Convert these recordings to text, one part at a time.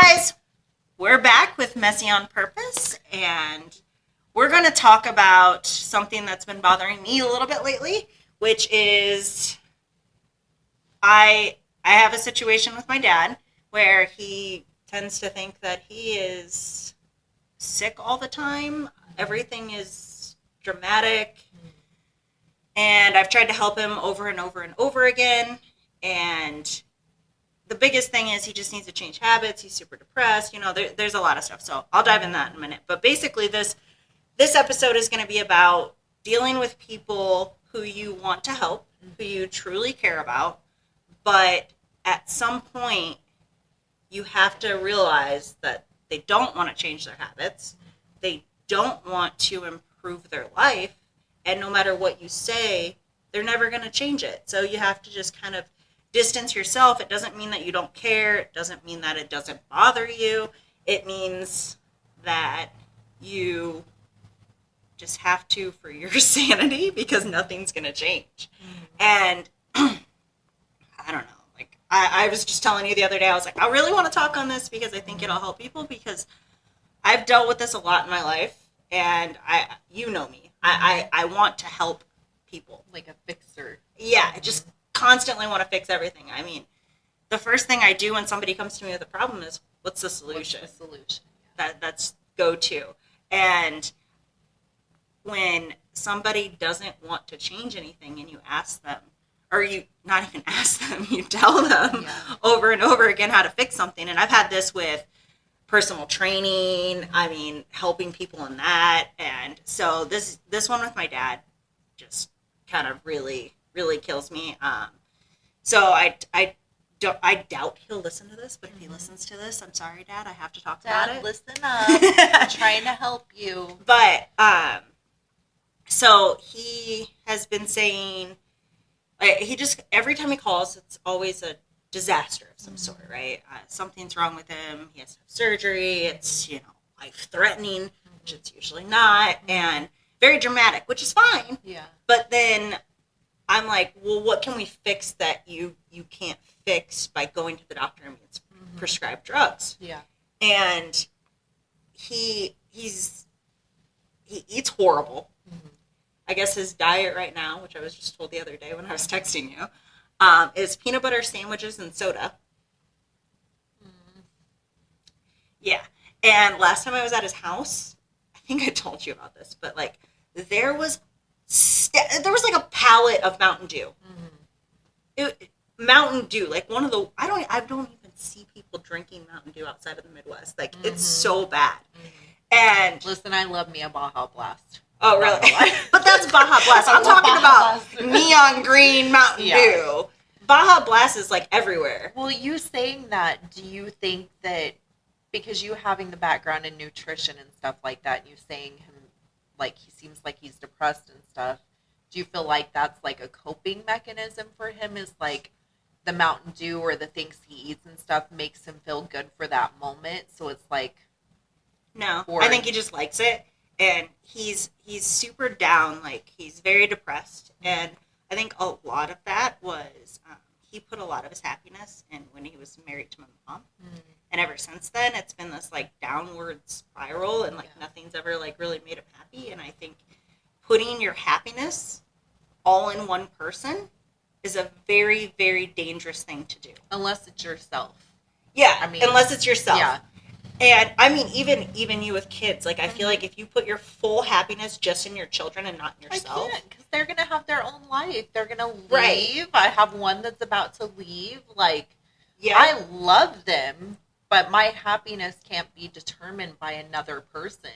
guys, we're back with Messy on Purpose, and we're going to talk about something that's been bothering me a little bit lately, which is I have a situation with my dad where he tends to think that he is sick all the time. Everything is dramatic, and I've tried to help him over and over and over again, and the biggest thing is he just needs to change habits. He's super depressed. There's a lot of stuff. So I'll dive in that in a minute. But basically, this episode is going to be about dealing with people who you want to help, who you truly care about. But at some point, you have to realize that they don't want to change their habits. They don't want to improve their life. And no matter what you say, they're never going to change it. So you have to just kind of distance yourself. It doesn't mean that you don't care. It doesn't mean that it doesn't bother you. It means that you just have to for your sanity, because nothing's going to change. And I don't know. Like I was just telling you the other day, I was like, I really want to talk on this because I think it'll help people, because I've dealt with this a lot in my life, and you know me. I want to help people. Like a fixer. Yeah, just constantly want to fix everything. I mean, the first thing I do when somebody comes to me with a problem is, what's the solution? What's the solution? That's go-to. And when somebody doesn't want to change anything and you ask them, or you not even ask them, you tell them over and over again how to fix something. And I've had this with personal training, helping people in that. And so this one with my dad just kind of really kills me. So I doubt he'll listen to this, but if he listens to this, I'm sorry, Dad, I have to talk about it. Listen up. I'm trying to help you. But so he has been saying, he just, every time he calls, it's always a disaster of some sort, right? Something's wrong with him. He has to have surgery. It's, life-threatening, which it's usually not, and very dramatic, which is fine. Yeah. But then I'm like, well, what can we fix that you can't fix by going to the doctor and being prescribed drugs? Yeah. And he eats horrible. I guess his diet right now, which I was just told the other day when I was texting you, is peanut butter sandwiches and soda. Yeah. And last time I was at his house, I think I told you about this, but there was like a pallet of Mountain Dew. Mountain Dew, like one of the, I don't even see people drinking Mountain Dew outside of the Midwest. It's so bad. And listen, I love me a Baja Blast. Oh, really? But that's Baja Blast. I'm talking about neon green Mountain Dew. Baja Blast is everywhere. Well, you saying that, do you think that because you having the background in nutrition and stuff like that, and you saying him, he seems like he's depressed and stuff, do you feel like that's a coping mechanism for him, is the Mountain Dew or the things he eats and stuff makes him feel good for that moment? So it's no, I think he just likes it, and he's super down, he's very depressed, and I think a lot of that was he put a lot of his happiness in when he was married to my mom. And ever since then, it's been this downward spiral, and nothing's ever really made him happy. And I think putting your happiness all in one person is a very, very dangerous thing to do. Unless it's yourself. Yeah, unless it's yourself. Yeah. And even you with kids, I feel like if you put your full happiness just in your children and not in yourself, I can't, because they're gonna have their own life. They're gonna leave. Right. I have one that's about to leave. yeah, I love them, but my happiness can't be determined by another person,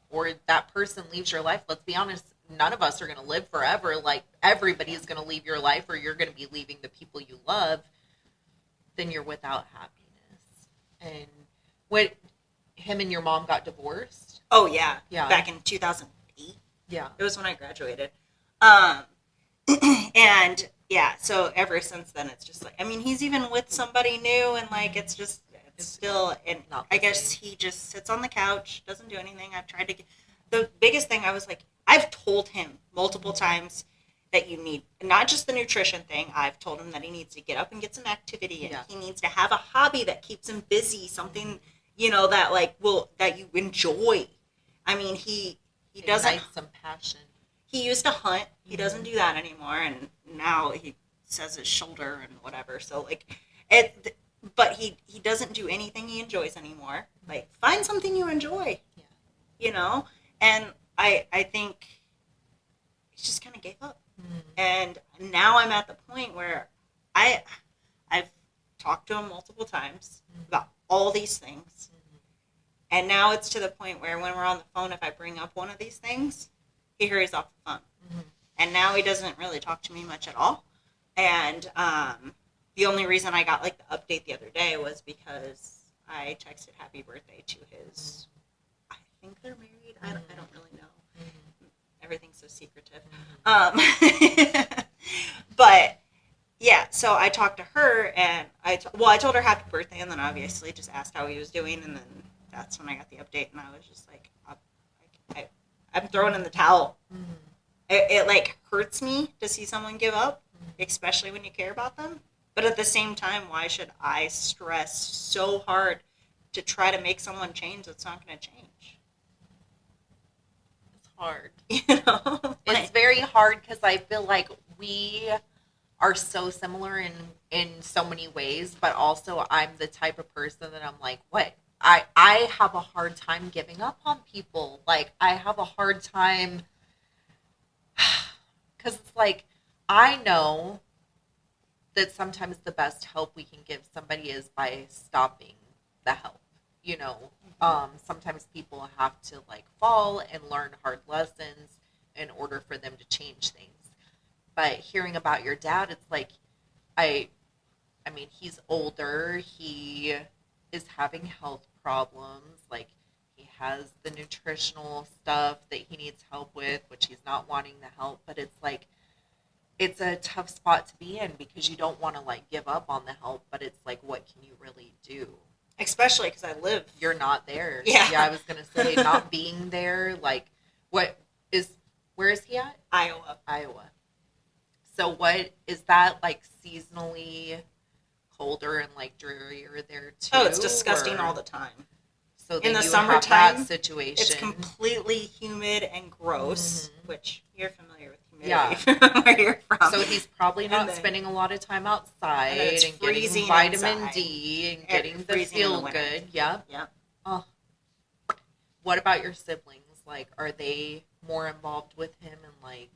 or that person leaves your life. Let's be honest, none of us are gonna live forever. Everybody's gonna leave your life, or you're gonna be leaving the people you love. Then you're without happiness. And when him and your mom got divorced. Oh yeah. Back in 2008. Yeah. It was when I graduated. And yeah, so ever since then it's just he's even with somebody new, and it's still, and I guess he just sits on the couch, doesn't do anything. I've tried to the biggest thing I was I've told him multiple times, that you need, not just the nutrition thing. I've told him that he needs to get up and get some activity in. Yeah. He needs to have a hobby that keeps him busy, something, that like that you enjoy. I mean, he doesn't. Ignite some passion. He used to hunt. He doesn't do that anymore, and now he says his shoulder and whatever. So like it, but he doesn't do anything he enjoys anymore. Like, find something you enjoy. Yeah. And I think he just kind of gave up. And now I'm at the point where I've talked to him multiple times about all these things. And now it's to the point where when we're on the phone, if I bring up one of these things, he hurries off the phone. And now he doesn't really talk to me much at all. And the only reason I got like the update the other day was because I texted happy birthday to his, I think they're married. I don't really know. Everything's so secretive. But yeah, so I talked to her and I told her happy birthday, and then obviously just asked how he was doing, and then that's when I got the update, and I was just like, I'm throwing in the towel. It like hurts me to see someone give up, especially when you care about them. But at the same time, why should I stress so hard to try to make someone change that's not going to change? Hard. Like, It's very hard because I feel like we are so similar in so many ways, but also I'm the type of person that I'm like, what? I have a hard time giving up on people. Like, I have a hard time because it's like, I know that sometimes the best help we can give somebody is by stopping the help. Sometimes people have to like fall and learn hard lessons in order for them to change things. But hearing about your dad, it's like, I mean, he's older. He is having health problems. Like, he has the nutritional stuff that he needs help with, which he's not wanting the help. But it's like, it's a tough spot to be in because you don't want to like give up on the help. But it's like, what can you really do? especially because I live. You're not there. Yeah. Yeah, I was going to say, not being there. Like, where is he at? Iowa. So what, is that like seasonally colder and like drearier there too? Oh, it's disgusting or- all the time. So In the you summertime, have that situation. It's completely humid and gross, which you're familiar with humidity Yeah. from where you're from. So he's probably not then- spending a lot of time outside And then it's and getting freezing vitamin inside. D and And getting the freezing in the feel winter. good. Yep. Yep. Oh. What about your siblings? Like, are they more involved with him and like?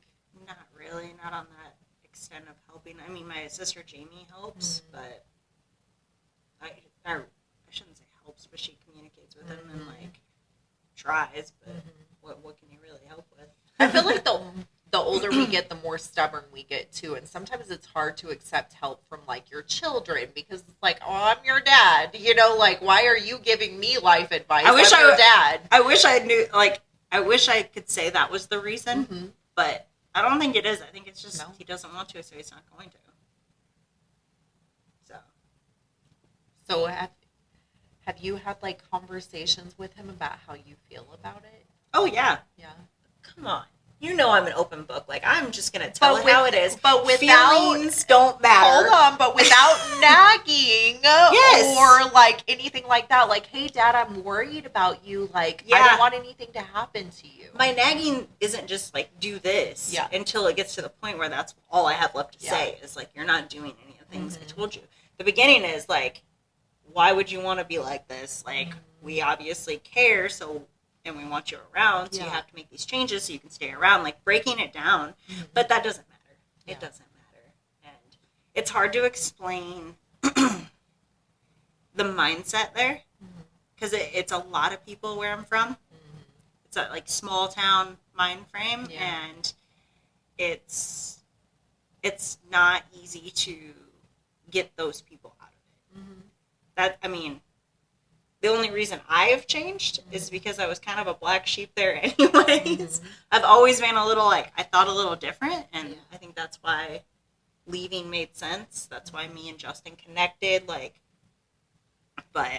Not really, not on that extent of helping. I mean, my sister Jamie helps, but I shouldn't say helps, but she communicates with him and like tries. But what can you really help with? I feel like the older we get, the more stubborn we get too, and sometimes it's hard to accept help from like your children because it's like, oh, I'm your dad, like, why are you giving me life advice? I'm your dad. I wish I knew. Like, I wish I could say that was the reason, but I don't think it is. I think it's just he doesn't want to, so he's not going to. So have you had like conversations with him about how you feel about it? Oh yeah. Yeah. Come on. You know I'm an open book. Like, I'm just going to tell it with- how it is. but without- Feelings don't matter. Hold on, but without nagging Yes. or like anything like that. Like, hey, Dad, I'm worried about you. Like, I Yeah. don't want anything to happen to you. My nagging isn't just like, do this. Yeah. Until it gets to the point where that's all I have left to say is like, you're not doing any of the things I told you. The beginning is like, why would you want to be like this? Like, we obviously care, and we want you around, so you have to make these changes so you can stay around, like breaking it down. But that doesn't matter. It doesn't matter. And it's hard to explain the mindset there because it's a lot of people where I'm from. It's a like small town mind frame, and it's not easy to get those people out of it. That, I mean, the only reason I have changed is because I was kind of a black sheep there anyways. I've always been a little, like, I thought a little different, and I think that's why leaving made sense. That's why me and Justin connected, like, but,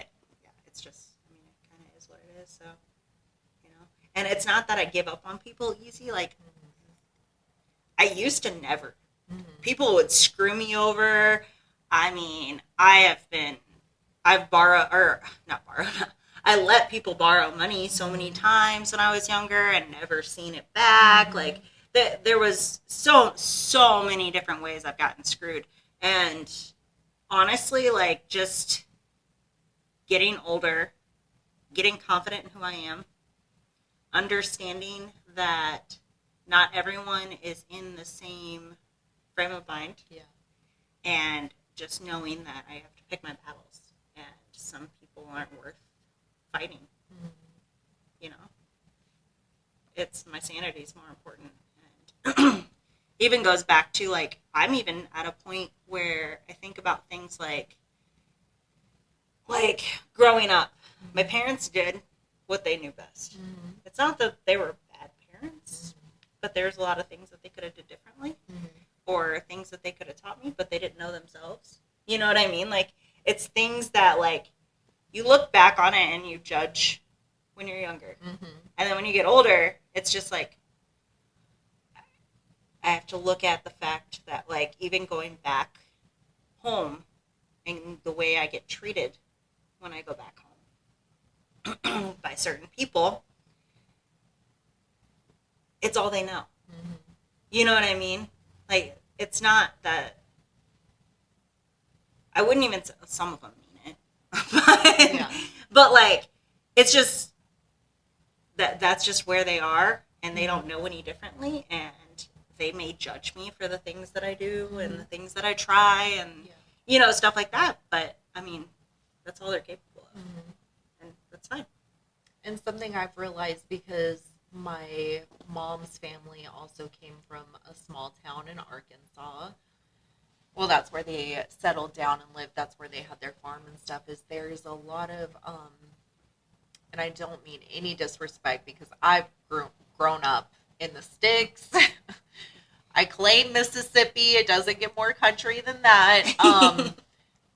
yeah, it's just, I mean, it kind of is what it is, so, and it's not that I give up on people easy, like, I used to never. Mm-hmm. People would screw me over. I mean, I've borrowed, or not borrowed, I let people borrow money so many times when I was younger and never seen it back. Mm-hmm. Like, there was so many different ways I've gotten screwed. And honestly, like, just getting older, getting confident in who I am, understanding that not everyone is in the same frame of mind, Yeah. and just knowing that I have to pick my battles, and some people aren't worth fighting. Mm-hmm. You know, it's my sanity is more important, and even goes back to, like, I'm even at a point where I think about things like growing up. My parents did what they knew best. Mm-hmm. It's not that they were bad parents, Mm-hmm. but there's a lot of things that they could have did differently, Mm-hmm. or things that they could have taught me, but they didn't know themselves. You know what I mean? Like, it's things that, like, you look back on it and you judge when you're younger. Mm-hmm. And then when you get older, it's just like, I have to look at the fact that, like, even going back home and the way I get treated when I go back home by certain people, it's all they know. Mm-hmm. You know what I mean? Like, it's not that, I wouldn't even say some of them mean it. but, Yeah. but, like, it's just that's just where they are, and they don't know any differently, and they may judge me for the things that I do and the things that I try, and you know, stuff like that. But I mean, that's all they're capable of, and that's fine. And something I've realized, because my mom's family also came from a small town in Arkansas. Well, that's where they settled down and lived. That's where they had their farm and stuff. Is there's a lot of, and I don't mean any disrespect, because I've grown up in the sticks. I claim Mississippi. It doesn't get more country than that.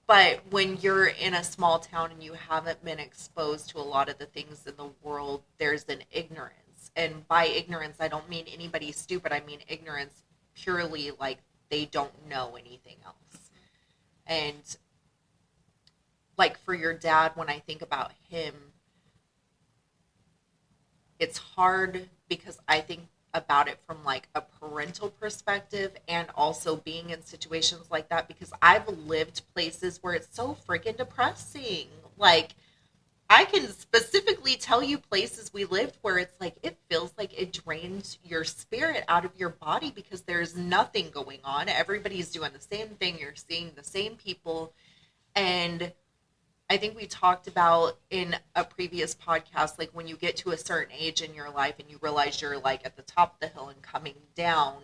But when you're in a small town and you haven't been exposed to a lot of the things in the world, there's an ignorance. And by ignorance, I don't mean anybody stupid. I mean ignorance purely like they don't know anything else. And like for your dad, when I think about him, it's hard because I think about it from like a parental perspective, and also being in situations like that, because I've lived places where it's so freaking depressing. Like, I can specifically tell you places we lived where it's like, it feels like it drains your spirit out of your body because there's nothing going on. Everybody's doing the same thing. You're seeing the same people. And I think we talked about in a previous podcast, like when you get to a certain age in your life and you realize you're like at the top of the hill and coming down,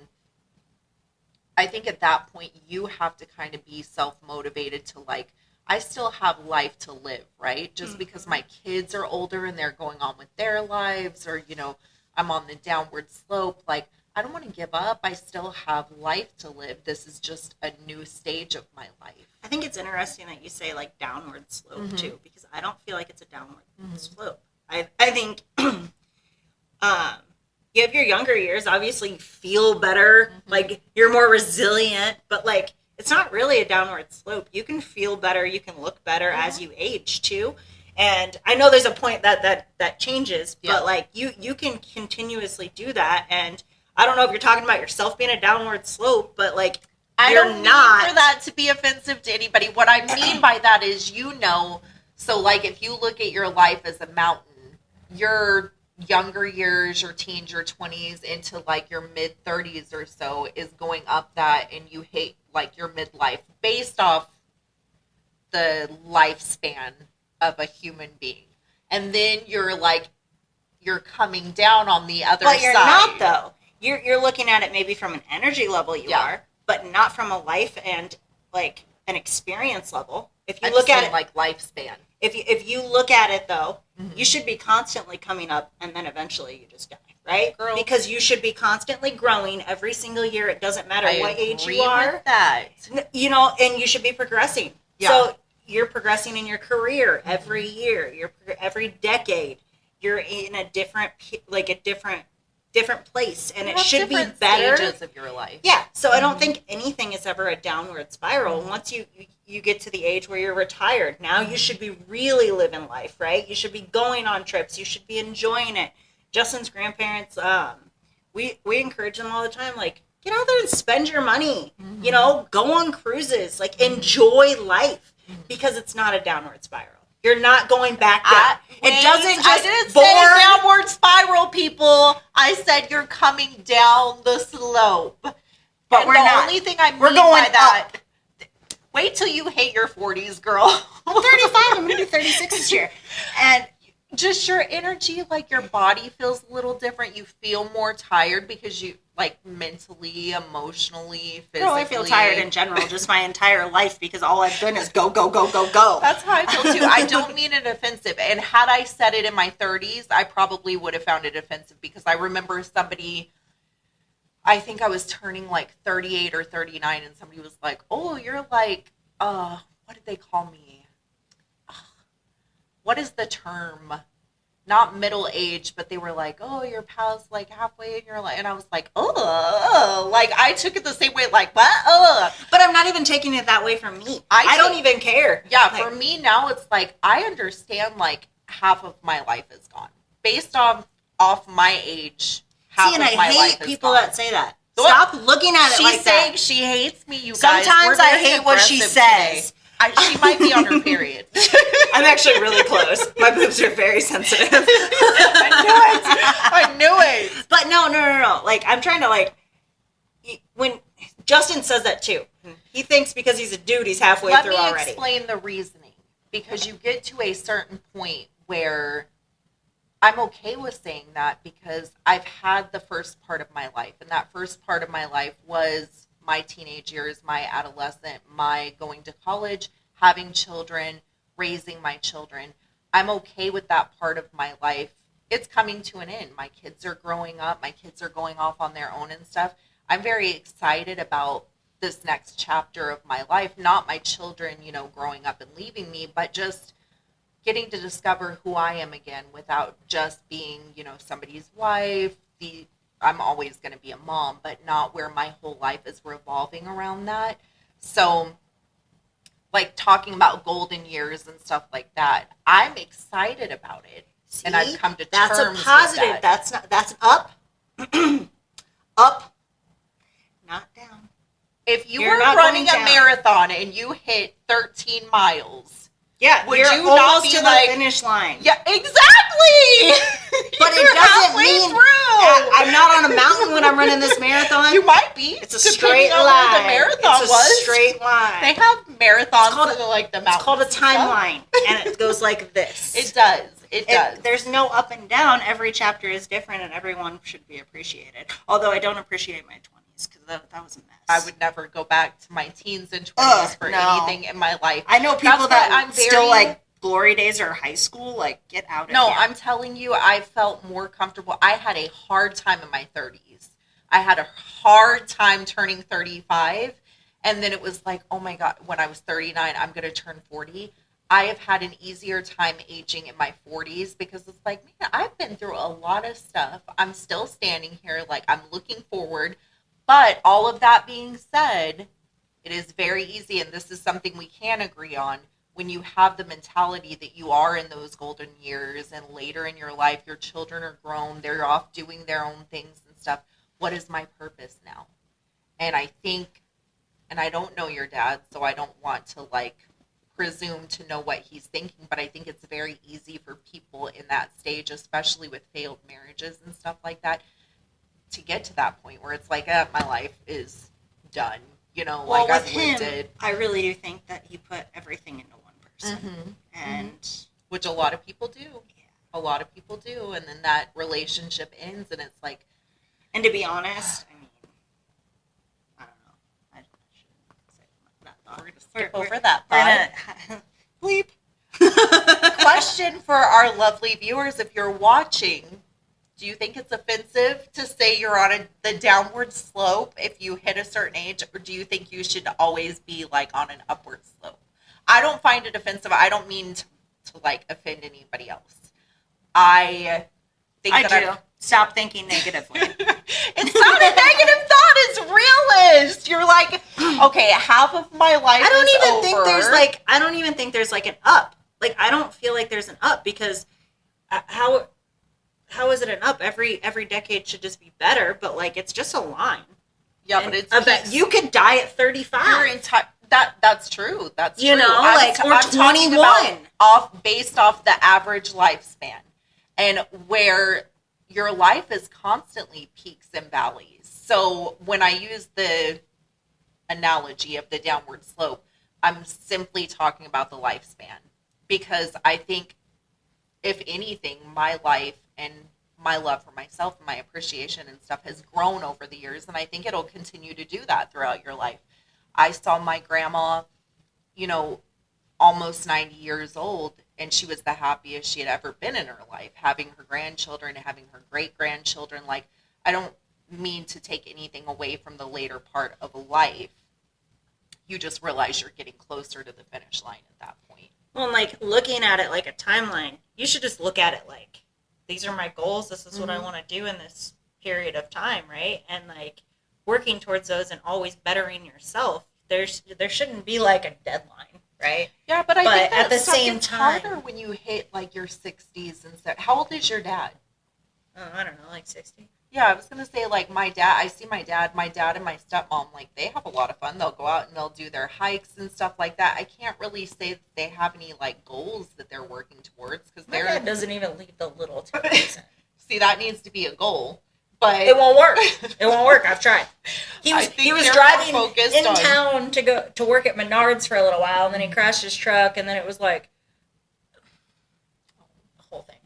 I think at that point you have to kind of be self-motivated to like, I still have life to live, right? Just because my kids are older and they're going on with their lives, or, you know, I'm on the downward slope, like, I don't want to give up. I still have life to live. This is just a new stage of my life. I think it's interesting that you say like downward slope too, because I don't feel like it's a downward slope. I think you have your younger years, obviously you feel better, like you're more resilient, but like it's not really a downward slope. You can feel better, you can look better as you age too. And I know there's a point that changes, but like you can continuously do that. And I don't know if you're talking about yourself being a downward slope, but like I you're don't not. mean for that to be offensive to anybody. What I mean by that is, you know, so like if you look at your life as a mountain, your younger years, your teens, your 20s into like your mid 30s or so is going up that, and you hate like your midlife based off the lifespan of a human being. And then you're like, you're coming down on the other side. But you're not, though. You're looking at it maybe from an energy level you are, but not from a life and like an experience level. If you look at it like lifespan. If you look at it though, you should be constantly coming up, and then eventually you just die, right? Girl. Because you should be constantly growing every single year. It doesn't matter what age you With are. that. You know, and you should be progressing. Yeah. So you're progressing in your career every year. Every decade. You're in a different different place, and You it have should be different better. stages of your life. Yeah, so I don't think anything is ever a downward spiral. Once you get to the age where you're retired, now you should be really living life, right? You should be going on trips. You should be enjoying it. Justin's grandparents, we encourage them all the time, like, get out there and spend your money. You know, go on cruises, like enjoy life, because it's not a downward spiral. You're not going back down. It doesn't just I didn't say downward spiral, people. I said you're coming down the slope. But and we're the not. only thing I mean We're going by that, up. wait till you hit your 40s, girl. I'm 35. I'm going to be 36 this year. And just your energy, like your body feels a little different. You feel more tired because you, like, mentally, emotionally, physically. girl, I feel tired in general, just my entire life, because all I've done is go, go, go, go, go. That's how I feel too. I don't mean it offensive. And had I said it in my 30s, I probably would have found it offensive, because I remember somebody, I think I was turning like 38 or 39, and somebody was like, oh, you're like, what did they call me? What is the term? Not middle age, but they were like, oh, you're past like halfway in your life. And I was like, oh, like I took it the same way, like, what? But I'm not even taking it that way from me. I don't even care. Yeah, Like, for me now, it's like, I understand like half of my life is gone. Based off my age, half see, and of my I life hate is people gone. that say that. Stop looking at it She's like saying that. she hates me, you guys. Sometimes We're I very hate what she aggressive says. today. She might be on her period. I'm actually really close. My boobs are very sensitive. I knew it. But no. Like, I'm trying to, like, when Justin says that too. He thinks because he's a dude, he's halfway through already. Let me explain the reasoning. Because you get to a certain point where I'm okay with saying that, because I've had the first part of my life. And that first part of my life was my teenage years, my adolescent, my going to college, having children, raising my children. I'm okay with that part of my life. It's coming to an end. My kids are growing up. My kids are going off on their own and stuff. I'm very excited about this next chapter of my life. Not my children, growing up and leaving me, but just getting to discover who I am again without just being, somebody's wife. I'm always going to be a mom, but not where my whole life is revolving around that. So, like, talking about golden years and stuff like that, I'm excited about it. See, and I've come to that's terms a positive. with that. That's an up. Up, not down. If you You're were not running going a down. marathon and you hit 13 miles, Yeah, would you're you not almost be to like, the finish line. yeah, exactly. But it You're doesn't halfway mean through. I'm not on a mountain when I'm running this marathon. You might be. It's a depending straight on line. where the marathon it's a was. straight line. They have marathons called in like the It's mountains. called a and stuff. timeline, and it goes like this. It does. It does. There's no up and down. Every chapter is different, and everyone should be appreciated. Although I don't appreciate my 20s, because that was a mess. I would never go back to my teens and 20s for no. anything in my life. I know people That's why that I'm still like glory days or high school. Like, get out of No, here. I'm telling you, I felt more comfortable. I had a hard time in my 30s. I had a hard time turning 35. And then it was like, oh my God, when I was 39, I'm going to turn 40. I have had an easier time aging in my 40s, because it's like, man, I've been through a lot of stuff. I'm still standing here, like, I'm looking forward. But all of that being said, it is very easy, and this is something we can agree on, when you have the mentality that you are in those golden years and later in your life, your children are grown, they're off doing their own things and stuff. What is my purpose now? And I think, and I don't know your dad, so I don't want to like presume to know what he's thinking, but I think it's very easy for people in that stage, especially with failed marriages and stuff like that, to get to that point where it's like, my life is done. Well, like with I've him, lived it. I really do think that he put everything into one person, Mm-hmm. and Which a lot of people do. Yeah. A lot of people do, and then that relationship ends, and it's like, and to be honest, I mean, I don't know. I shouldn't say that thought. we're going to skip over that part. We're gonna bleep. Question for our lovely viewers: if you're watching, do you think it's offensive to say you're on the downward slope if you hit a certain age, or do you think you should always be like on an upward slope? I don't find it offensive. I don't mean to like offend anybody else. I think I that do. Stop thinking negatively. It's not a negative thought. It's realist. You're like, okay, half of my life I don't is even over. think there's like, I don't even think there's like an up. Like, I don't feel like there's an up because how is it an up? Every decade should just be better, but like it's just a line. Yeah, but it's I bet you could die at 35. Your entire that's true. That's you true. know, like or I'm talking 21. about based off the average lifespan, and where your life is constantly peaks and valleys. So when I use the analogy of the downward slope, I'm simply talking about the lifespan, because I think, if anything, my life and my love for myself and my appreciation and stuff has grown over the years, and I think it'll continue to do that throughout your life. I saw my grandma, you know, almost 90 years old, and she was the happiest she had ever been in her life, having her grandchildren, having her great-grandchildren. Like, I don't mean to take anything away from the later part of life. You just realize you're getting closer to the finish line at that point. Well, like looking at it like a timeline, you should just look at it like, these are my goals. This is what I want to do in this period of time, right? And like working towards those and always bettering yourself. There shouldn't be like a deadline, right? Yeah, but I think that at the stuff same gets time, harder when you hit like your 60s and stuff. How old is your dad? I don't know, like 60. Yeah, I was going to say, like, my dad, I see my dad and my stepmom, like, they have a lot of fun. They'll go out and they'll do their hikes and stuff like that. I can't really say that they have any, like, goals that they're working towards, because My dad doesn't even leave the little 10%. See, that needs to be a goal, but It won't work. It won't work. I've tried. He was driving in town to go to work at Menards for a little while, and then he crashed his truck, and then it was like the whole thing.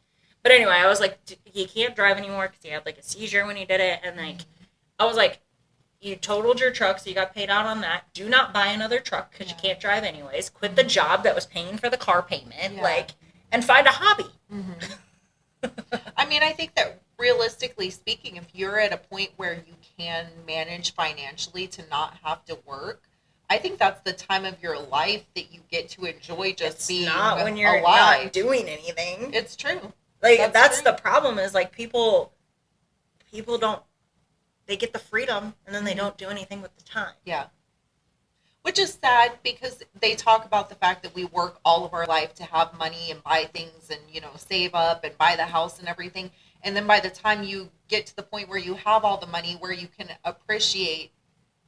But anyway, I was like, he can't drive anymore because he had like a seizure when he did it, and like I was like, you totaled your truck, so you got paid out on that. Do not buy another truck because you can't drive anyways. Quit the job that was paying for the car payment, like, and find a hobby. I mean, I think that realistically speaking, if you're at a point where you can manage financially to not have to work, I think that's the time of your life that you get to enjoy just being alive. Not when you're not doing anything. It's true. Like that's the problem is like people don't, they get the freedom and then they don't do anything with the time. Yeah. Which is sad, because they talk about the fact that we work all of our life to have money and buy things and, you know, save up and buy the house and everything. And then by the time you get to the point where you have all the money where you can appreciate,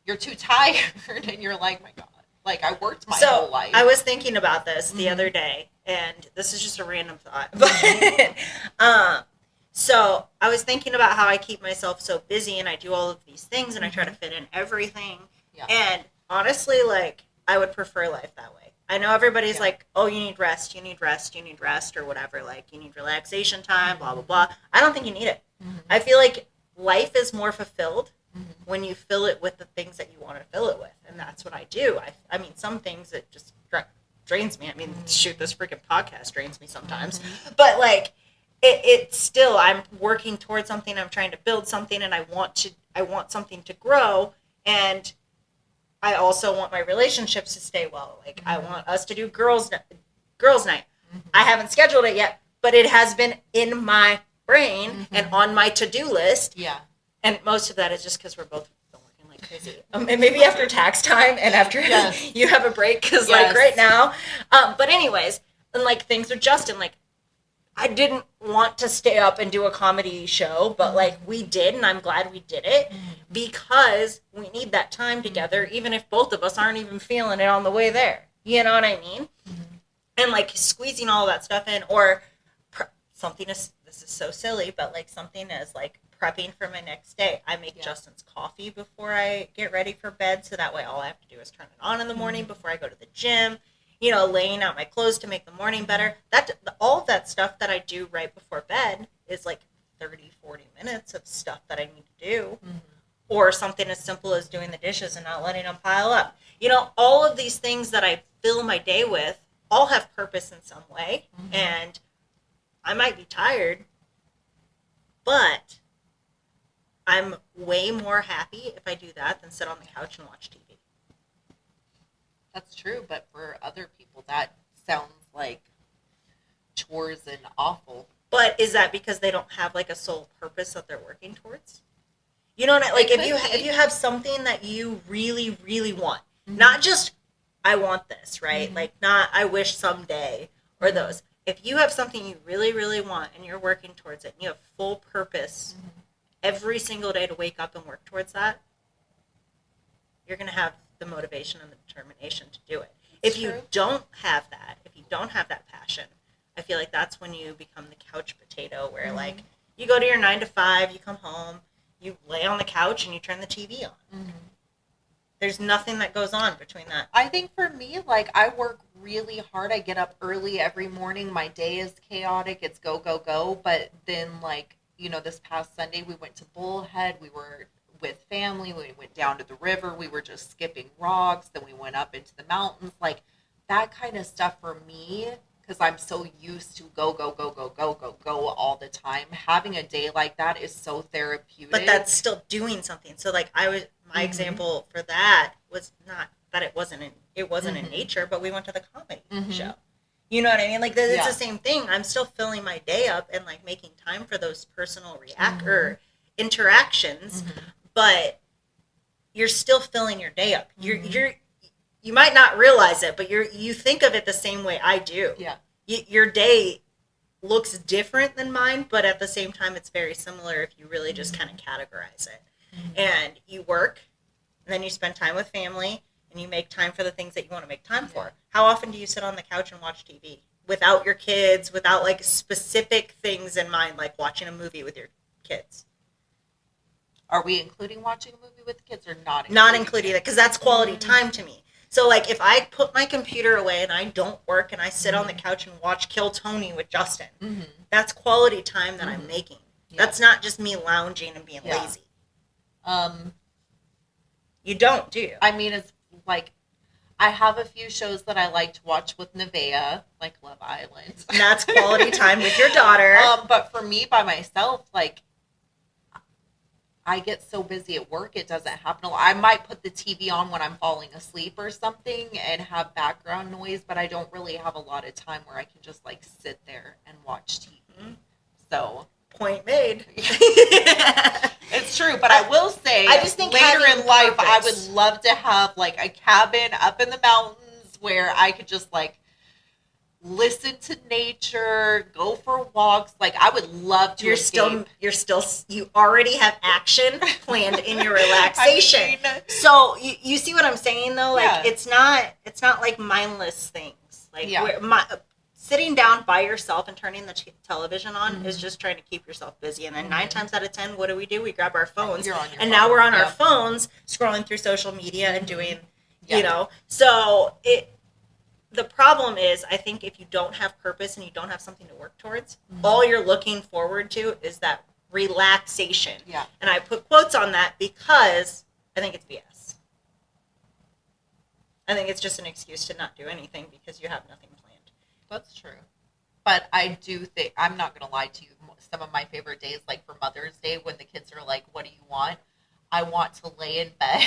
you're too tired and you're like, my God, like I worked my whole life. I was thinking about this the other day, and this is just a random thought. But so I was thinking about how I keep myself so busy and I do all of these things and I try to fit in everything. Yeah. And honestly, like, I would prefer life that way. I know everybody's like, oh, you need rest, or whatever. Like, you need relaxation time, blah, blah, blah. I don't think you need it. I feel like life is more fulfilled when you fill it with the things that you want to fill it with. And that's what I do. I mean, some things it just drains me. I mean, shoot, this freaking podcast drains me sometimes. But, like, it's still, I'm working towards something. I'm trying to build something, and I want something to grow. And I also want my relationships to stay well. Like, I want us to do girls' night. I haven't scheduled it yet, but it has been in my brain and on my to-do list. Yeah. And most of that is just because we're both working like crazy. And maybe after tax time and after you have a break, because like right now. But anyways, and like things with Justin, like I didn't want to stay up and do a comedy show, but like we did, and I'm glad we did it because we need that time together, even if both of us aren't even feeling it on the way there. You know what I mean? And like squeezing all that stuff in, or something is, this is so silly, but like something as like prepping for my next day. I make Justin's coffee before I get ready for bed, so that way all I have to do is turn it on in the morning before I go to the gym. You know, laying out my clothes to make the morning better. All of that stuff that I do right before bed is like 30, 40 minutes of stuff that I need to do. Or something as simple as doing the dishes and not letting them pile up. You know, all of these things that I fill my day with all have purpose in some way. And I might be tired, but I'm way more happy if I do that than sit on the couch and watch TV. That's true, but for other people, that sounds like chores and awful. But is that because they don't have like a sole purpose that they're working towards? You know what I, like It if you have something that you really really want, Mhm. not just I want this, right? Mhm. Like not I wish someday or those. If you have something you really really want and you're working towards it and you have full purpose every single day to wake up and work towards that, you're going to have the motivation and the determination to do it. If you true. don't have that, if you don't have that passion, I feel like that's when you become the couch potato where like you go to your 9 to 5, you come home, you lay on the couch and you turn the TV on. Mhm. There's nothing that goes on between that. I think for me, like, I work really hard. I get up early every morning. My day is chaotic. It's go, go, go. But then, like, this past Sunday, we went to Bullhead. We were with family. We went down to the river. We were just skipping rocks. Then we went up into the mountains. Like, that kind of stuff for me, because I'm so used to go, go, go, go, go, go, go all the time. Having a day like that is so therapeutic. But that's still doing something. So like my example for that was not that it wasn't in nature, but we went to the comedy show. You know what I mean? Like it's the same thing. I'm still filling my day up and like making time for those personal or interactions, but you're still filling your day up. You might not realize it, but you think of it the same way I do. Yeah. Your day looks different than mine, but at the same time, it's very similar if you really just kind of categorize it. And you work, and then you spend time with family, and you make time for the things that you want to make time for. How often do you sit on the couch and watch TV without your kids, without like specific things in mind, like watching a movie with your kids? Are we including watching a movie with the kids or not? Not including that, because that's quality time to me. So, like, if I put my computer away and I don't work and I sit on the couch and watch Kill Tony with Justin, that's quality time that I'm making. Yeah. That's not just me lounging and being lazy. You don't, do you? I mean, it's like, I have a few shows that I like to watch with Nevaeh, like Love Island. And that's quality time with your daughter. But for me, by myself, like, I get so busy at work, it doesn't happen. I might put the TV on when I'm falling asleep or something and have background noise, but I don't really have a lot of time where I can just like sit there and watch TV. So point made. It's true, but I will say, I just think later in life, purpose. I would love to have like a cabin up in the mountains where I could just like listen to nature, go for walks. Like I would love to. You already have action planned in your relaxation. So you see what I'm saying though? Like it's not like mindless things. Like sitting down by yourself and turning the television on is just trying to keep yourself busy. And then 9 times out of 10, what do? We grab our phones. Now we're on our phones scrolling through social media and doing, so the problem is, I think if you don't have purpose and you don't have something to work towards, all you're looking forward to is that relaxation. Yeah. And I put quotes on that because I think it's BS. I think it's just an excuse to not do anything because you have nothing planned. That's true. But I do think, I'm not going to lie to you, some of my favorite days, like for Mother's Day, when the kids are like, what do you want? I want to lay in bed.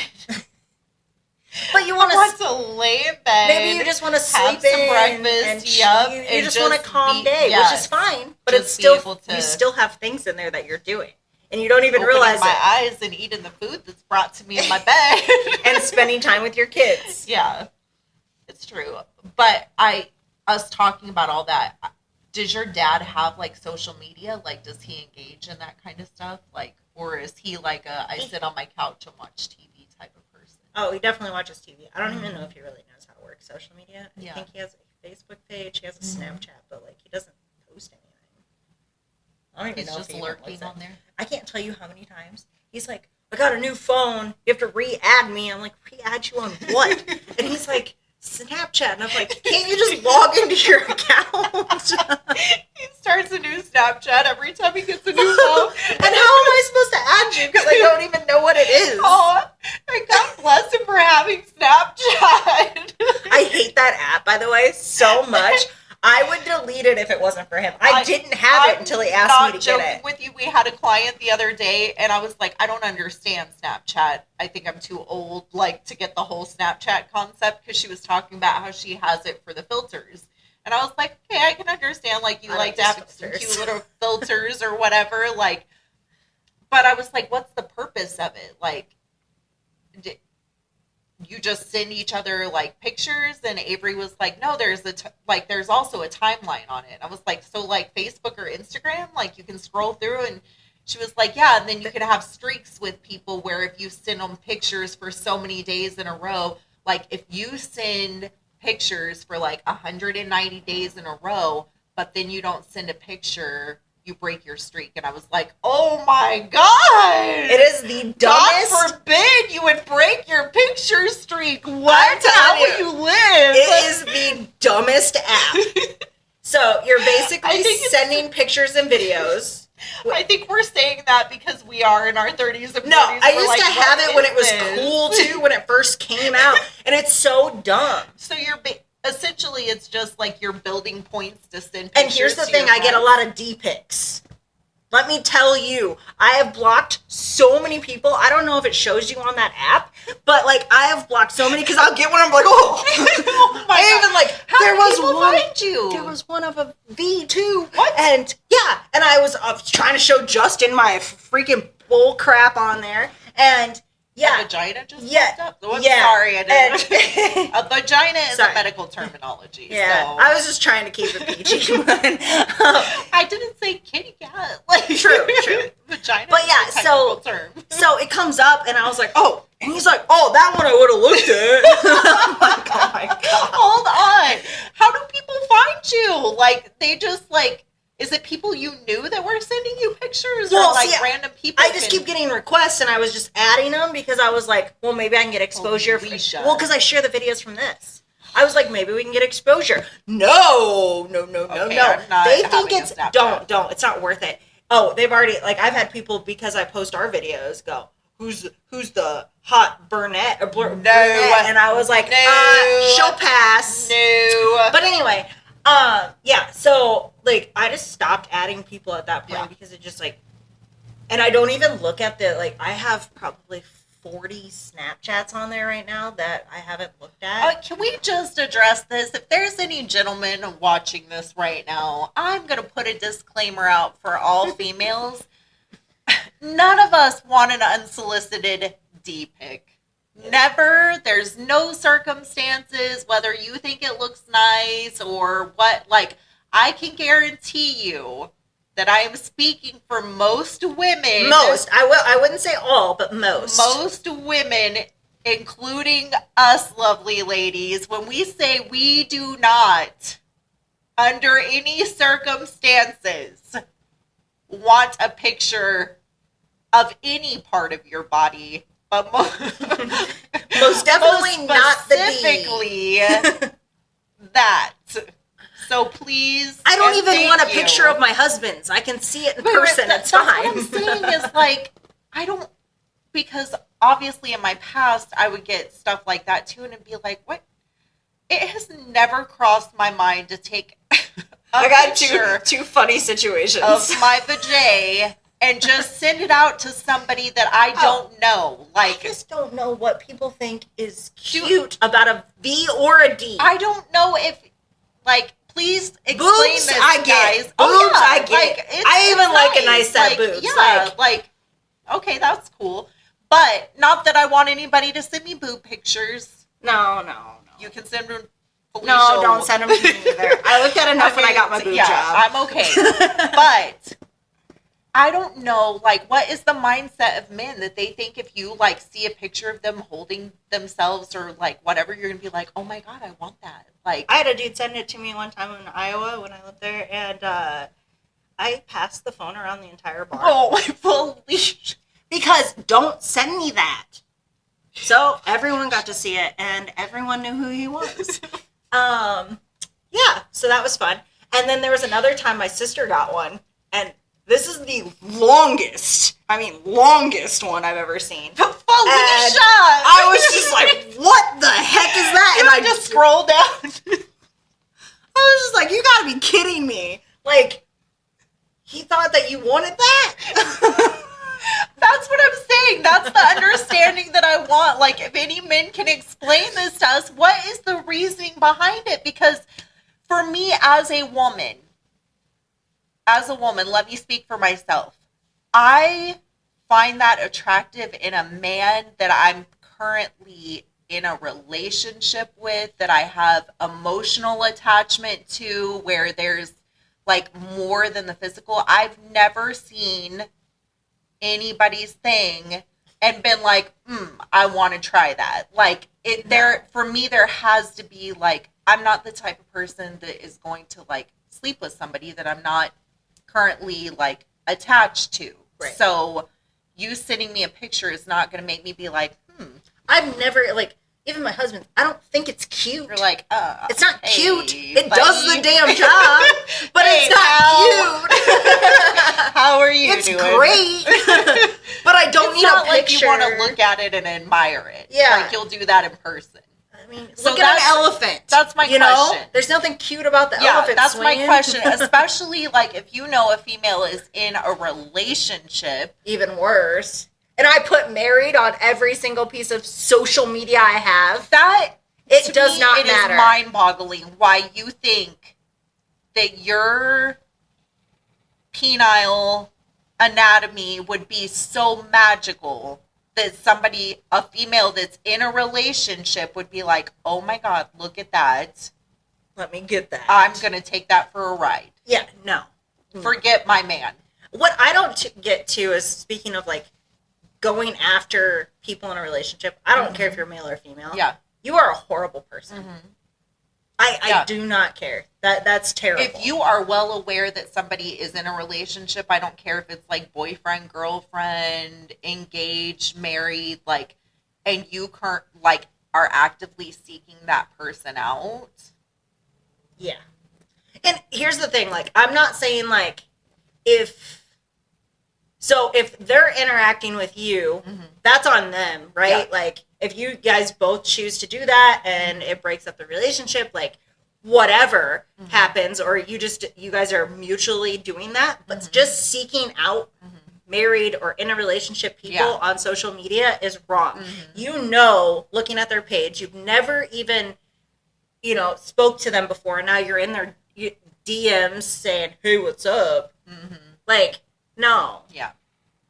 But you want to lay in bed. Maybe you just want to sleep some breakfast. You just want a calm day, which is fine. But it's still you still have things in there that you're doing, and you don't even realize my eyes and eating the food that's brought to me in my bed, and spending time with your kids. Yeah, it's true. But us talking about all that. Does your dad have like social media? Like, does he engage in that kind of stuff? Like, or is he like I sit on my couch and watch TV type of person? Oh, he definitely watches TV. I don't even know if he really knows how to work social media. I think he has a Facebook page. He has a Snapchat, but like he doesn't post anything. I don't even know if he's he just lurking on there. I can't tell you how many times he's like, I got a new phone. You have to re-add me. I'm like, re-add you on what? And he's like, Snapchat. And I'm like, can't you just log into your account? He starts a new Snapchat every time he gets a new phone. And how am I supposed to add you? Because I don't even know what it is. Oh, God bless him for having Snapchat. I hate that app, by the way, so much. I would delete it if it wasn't for him. I didn't have it until he asked me to get it. I'm not joking with you. We had a client the other day, and I was like, I don't understand Snapchat. I think I'm too old, like, to get the whole Snapchat concept, because she was talking about how she has it for the filters. And I was like, okay, I can understand, like, you like to have some cute little filters or whatever, like, but I was like, what's the purpose of it? Like, you just send each other, like, pictures? And Avery was like, no, there's also a timeline on it. I was like, so, like, Facebook or Instagram, like, you can scroll through? And she was like, yeah, and then you could have streaks with people where if you send them pictures for so many days in a row, like, if you send pictures for like 190 days in a row, but then you don't send a picture, you break your streak. And I was like, oh my God, it is the dumbest. God forbid you would break your picture streak. What? How will you live? It is the dumbest app. So you're basically sending pictures and videos. I think we're saying that because we are in our 30s and 40s. No, I used to have it when it was cool too, when it first came out, and it's so dumb. So you're essentially, it's just like you're building points to send pictures. And here's the thing, I get a lot of D-pics. Let me tell you, I have blocked so many people. I don't know if it shows you on that app, but like I have blocked so many because I'll get one. I'm like, oh, oh my God. Even like how there was people one. Find you? There was one of a V2. What? And yeah, and I was trying to show Justin my freaking bull crap on there, and yeah, a vagina just popped up. So I'm sorry, I didn't. A vagina is a medical terminology. Yeah, so. I was just trying to keep it PG. I didn't say kitty cat. Like, true. Vagina. But yeah, is a technical term. So it comes up, and I was like, oh, and he's like, oh, that one I would have looked at. I'm like, oh my God. Hold on. How do people find you? Like, they just like. Is it people you knew that were sending you pictures, or like random people? I just keep getting requests, and I was just adding them because I was like, well, maybe I can get exposure. Well, because I share the videos from this. I was like, maybe we can get exposure. No. They think it's don't. It's not worth it. Oh, they've already I've had people, because I post our videos, go, who's the hot brunette or brunette? And I was like, she'll pass. No. But anyway. Yeah, so, like, I just stopped adding people at that point because it just, like, and I don't even look at I have probably 40 Snapchats on there right now that I haven't looked at. Can we just address this? If there's any gentlemen watching this right now, I'm going to put a disclaimer out for all females. None of us want an unsolicited D-pic. Never. There's no circumstances, whether you think it looks nice or what. Like, I can guarantee you that I am speaking for most women. I wouldn't say all, but most. Most women, including us lovely ladies, when we say we do not, under any circumstances, want a picture of any part of your body, but most definitely not the specifically that. So please, I don't even want a picture of my husband's. I can see it in person. It's fine. What I'm saying is, like, I don't, because obviously in my past I would get stuff like that too, and it'd be like, what? It has never crossed my mind to take I got two funny situations of my vajay and just send it out to somebody that I don't know. Like, I just don't know what people think is cute about a V or a D. I don't know if, like, please explain boobs, this, I get. guys. Boobs, I get. Like, I even like a nice set boobs. Yeah, like, okay, that's cool. But not that I want anybody to send me boob pictures. No. You can send them. No, don't send them to me either. I looked at enough when I got my boob job. I'm okay. But I don't know, like, what is the mindset of men that they think if you, like, see a picture of them holding themselves or, like, whatever, you're going to be like, oh, my God, I want that. Like, I had a dude send it to me one time in Iowa when I lived there, and I passed the phone around the entire bar. Oh, please. Because don't send me that. So everyone got to see it, and everyone knew who he was. Yeah, so that was fun. And then there was another time my sister got one, and this is the longest one I've ever seen. Fylisha! I was just like, what the heck is that? And I just scrolled down. I was just like, you gotta be kidding me. Like, he thought that you wanted that? That's what I'm saying. That's the understanding that I want. Like, if any men can explain this to us, what is the reasoning behind it? Because for me as a woman, let me speak for myself. I find that attractive in a man that I'm currently in a relationship with, that I have emotional attachment to, where there's like more than the physical. I've never seen anybody's thing and been like, I want to try that. Like for me, there has to be like, I'm not the type of person that is going to like sleep with somebody that I'm not currently like attached to. Right. So you sending me a picture is not going to make me be like, I've never, like, even my husband, I don't think it's cute. You're like, it's not hey, cute. It buddy. does the damn job, but Hey, it's not cute. How are you It's doing? great, but I don't It's need not a like picture. you want to look at it and admire it. Yeah. Like you'll do that in person. I mean, So look at an that's- elephant. that's my you know? question. There's nothing cute about the Yeah, elephant that's my swinging. question. Especially like if you know a female is in a relationship. Even worse. And I put married on every single piece of social media I have. It does not matter. It is mind-boggling why you think that your penile anatomy would be so magical that a female that's in a relationship would be like, oh my God, look at that. Let me get that. I'm going to take that for a ride. Yeah, no. Forget my man. What I don't get to is, speaking of like going after people in a relationship, I don't care if you're male or female. Yeah. You are a horrible person. I Yeah. do not care. That's terrible. If you are well aware that somebody is in a relationship, I don't care if it's like boyfriend, girlfriend, engaged, married, like, and you are actively seeking that person out. Yeah. And here's the thing, like, I'm not saying like if they're interacting with you, that's on them, right? Yeah. Like if you guys both choose to do that and it breaks up the relationship, like whatever happens, or you guys are mutually doing that, but just seeking out married or in a relationship people on social media is wrong. You know, looking at their page, you've never even, spoke to them before. Now you're in their DMs saying, hey, what's up? Like, no. Yeah.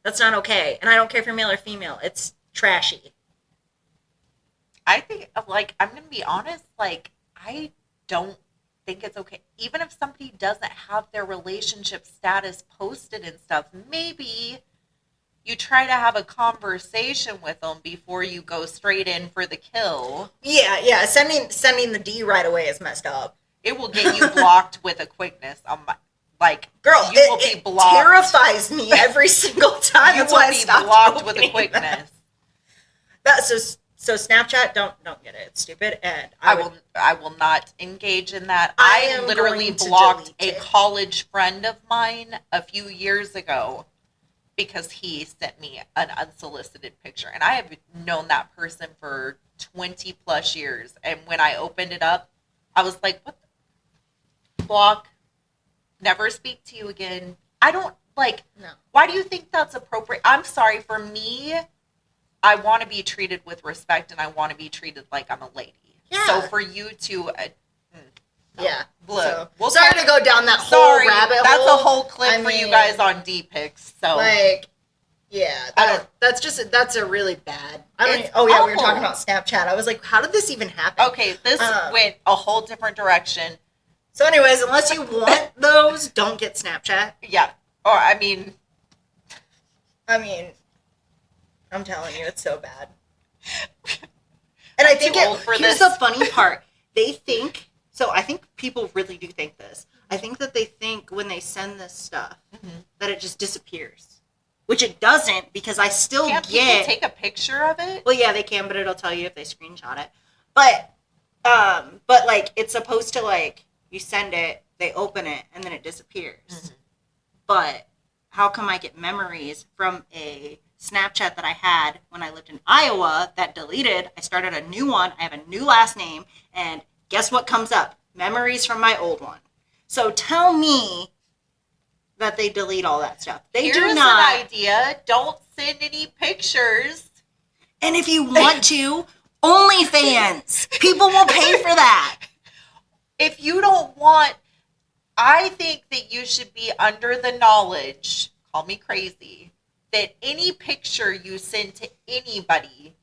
That's not okay. And I don't care if you're male or female. It's trashy. I think, like, I'm going to be honest, like, I don't think it's okay. Even if somebody doesn't have their relationship status posted and stuff, maybe you try to have a conversation with them before you go straight in for the kill. Yeah. Sending the D right away is messed up. It will get you blocked with a quickness. Girl, you will be blocked. Terrifies me every single time. You That's why I will be stopped blocked with a opening quickness. that. So Snapchat, don't get it. It's stupid, and I will not engage in that. I I am literally going to blocked delete a it. college friend of mine a few years ago because he sent me an unsolicited picture. And I have known that person for 20 plus years. And when I opened it up, I was like, what the? Block. Never speak to you again. I don't No. Why do you think that's appropriate? I'm sorry, for me, I want to be treated with respect and I want to be treated like I'm a lady. Yeah. So for you to, Yeah. look, So, we'll sorry talk- to go down that whole sorry, rabbit hole. that's a whole clip I for you mean, guys on D-Pics. So that's a really bad. It's we were awful. talking about Snapchat. I was like, how did this even happen? okay, this went a whole different direction. So, anyways, unless you want those, don't get Snapchat. Yeah, or I mean, I'm telling you, it's so bad. And I think too old for here's this. the funny part. They think, so I think people really do think this. I think that they think when they send this stuff that it just disappears, which it doesn't, because I still can't get. people take a picture of it? Well, yeah, they can, but it'll tell you if they screenshot it. But like it's supposed to, like, you send it, they open it, and then it disappears. But how come I get memories from a Snapchat that I had when I lived in Iowa that deleted? I started a new one. I have a new last name, and guess what comes up? Memories from my old one. So tell me that they delete all that stuff. They do not. Here's an idea. Don't send any pictures. And if you want to, OnlyFans. People will pay for that. If you don't want, I think that you should be under the knowledge, call me crazy, that any picture you send to anybody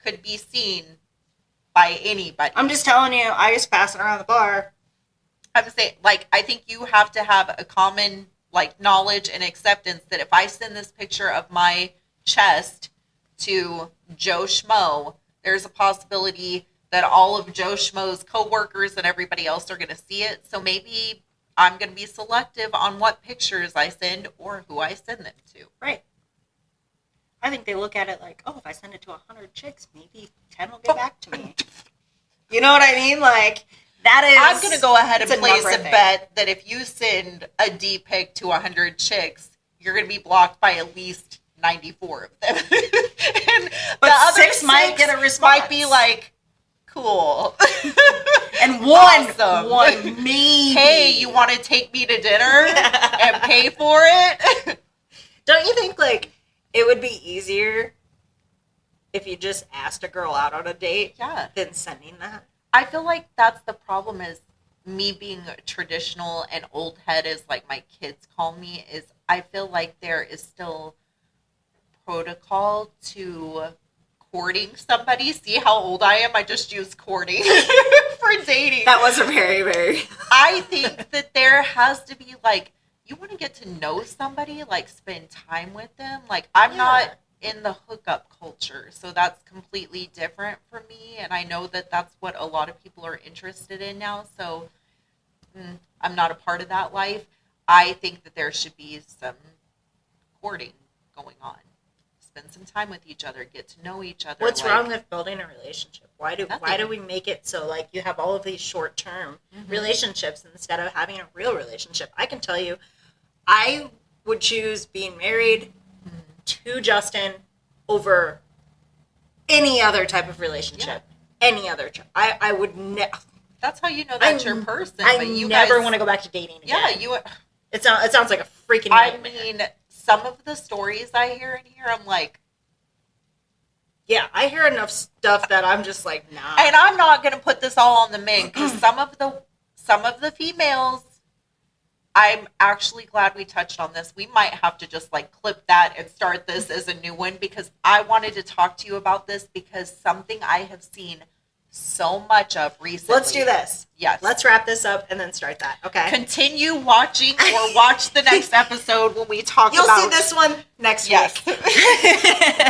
could be seen by anybody. I'm just telling you, I used to pass it around the bar. I'm saying, like, I think you have to have a common, like, knowledge and acceptance that if I send this picture of my chest to Joe Schmo, there's a possibility that all of Joe Schmo's coworkers and everybody else are going to see it. So maybe I'm going to be selective on what pictures I send or who I send them to. Right. I think they look at it like, oh, if I send it to 100 chicks, maybe 10 will get back to me. You know what I mean? Like, that is... I'm going to go ahead and place a thing. bet that if you send a D pic to 100 chicks, you're going to be blocked by at least 94 of them. And but the other 6 might get a response. Might be like, cool. And one Awesome. maybe. Hey, you want to take me to dinner and pay for it? Don't you think, like, it would be easier if you just asked a girl out on a date than sending that? I feel like that's the problem, is me being traditional and old head, as like my kids call me, is I feel like there is still protocol to courting somebody. See how old I am? I just use courting for dating. That was a very, very... I think that there has to be, like, you want to get to know somebody, like, spend time with them. Like, I'm not in the hookup culture, so that's completely different for me, and I know that that's what a lot of people are interested in now, so I'm not a part of that life. I think that there should be some courting going on. Spend some time with each other, get to know each other. What's wrong with building a relationship? Why do we make it so, like, you have all of these short-term relationships instead of having a real relationship? I can tell you, I would choose being married to Justin over any other type of relationship. Yeah. Any other. I would never. That's how you know that's your person. I but you never guys want to go back to dating again. Yeah, It sounds like a freaking nightmare. I mean, some of the stories I hear in here, I'm like, yeah, I hear enough stuff that I'm just like, nah. And I'm not going to put this all on the men, because some of the females, I'm actually glad we touched on this. We might have to just, like, clip that and start this as a new one, because I wanted to talk to you about this, because something I have seen so much of recently. Let's do this. Yes. Let's wrap this up and then start that. Okay. Continue watching, or watch the next episode when we talk You'll about... see this one next week. Yes.